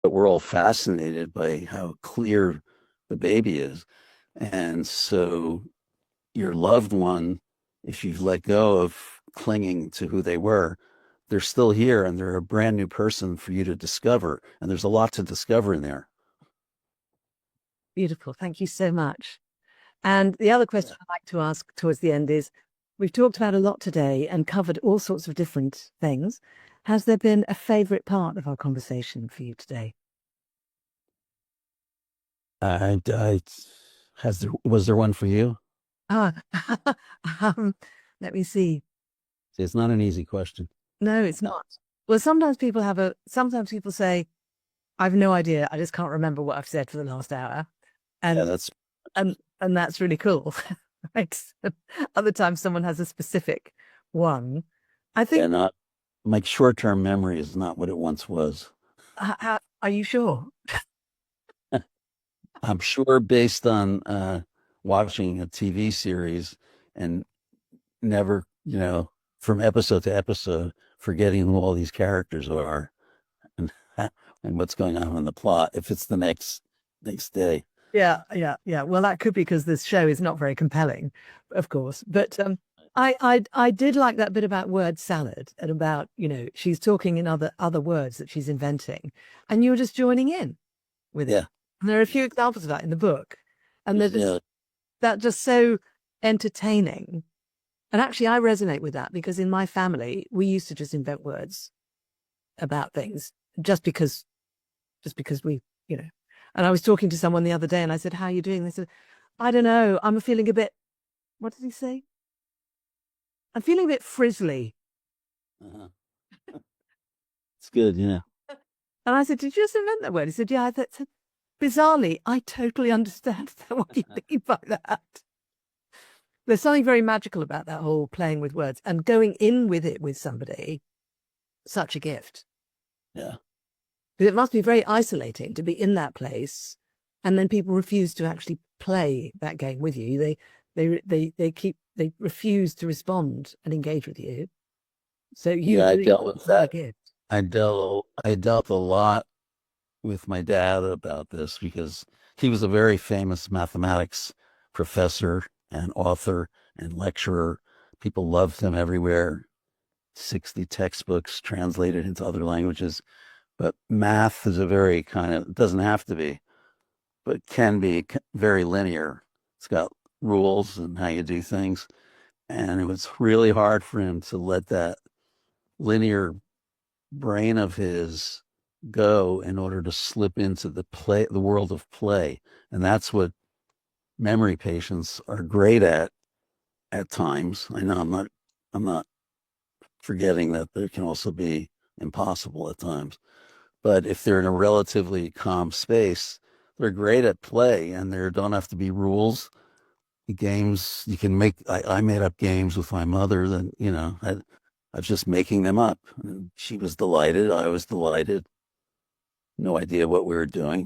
but we're all fascinated by how clear the baby is. And so your loved one, if you've let go of clinging to who they were, they're still here and they're a brand new person for you to discover. And there's a lot to discover in there. Beautiful. Thank you so much. And the other question I'd like to ask towards the end is, we've talked about a lot today and covered all sorts of different things. Has there been a favorite part of our conversation for you today? I was there one for you? Ah, um, let me see. See, it's not an easy question. No, it's not. Well, sometimes people say, I've no idea. I just can't remember what I've said for the last hour. Yeah, And that's and that's really cool. Right. Other times someone has a specific one. I yeah, think, not my short-term memory is not what it once was. are you sure? I'm sure based on watching a TV series and never, from episode to episode, forgetting who all these characters are and and what's going on in the plot if it's the next day. Yeah, yeah, yeah. Well, that could be because this show is not very compelling, of course. But I did like that bit about word salad and about, she's talking in other words that she's inventing, and you were just joining in with it. Yeah. And there are a few examples of that in the book, and they're just Yeah. that just so entertaining. And actually, I resonate with that because in my family, we used to just invent words about things just because we, you know. And I was talking to someone the other day and I said, how are you doing? They said, I don't know. I'm feeling a bit, what did he say? I'm feeling a bit frizzly. Uh-huh. It's good. Yeah. And I said, did you just invent that word? He said, yeah. I said, bizarrely, I totally understand what you mean by that. There's something very magical about that whole playing with words and going in with it with somebody. Such a gift. Yeah. Because it must be very isolating to be in that place and then people refuse to actually play that game with you. They refuse to respond and engage with you. So you Yeah. I really dealt with are a that. gift. I dealt a lot with my dad about this because he was a very famous mathematics professor and author and lecturer. People loved him everywhere. 60 textbooks translated into other languages. But math is a very kind of, it doesn't have to be, but can be very linear. It's got rules and how you do things. And it was really hard for him to let that linear brain of his go in order to slip into the world of play. And that's what memory patients are great at times. I know I'm not forgetting that there can also be impossible at times. But if they're in a relatively calm space, they're great at play and there don't have to be rules. Games you can make. I made up games with my mother that, I was just making them up. And she was delighted. I was delighted. No idea what we were doing.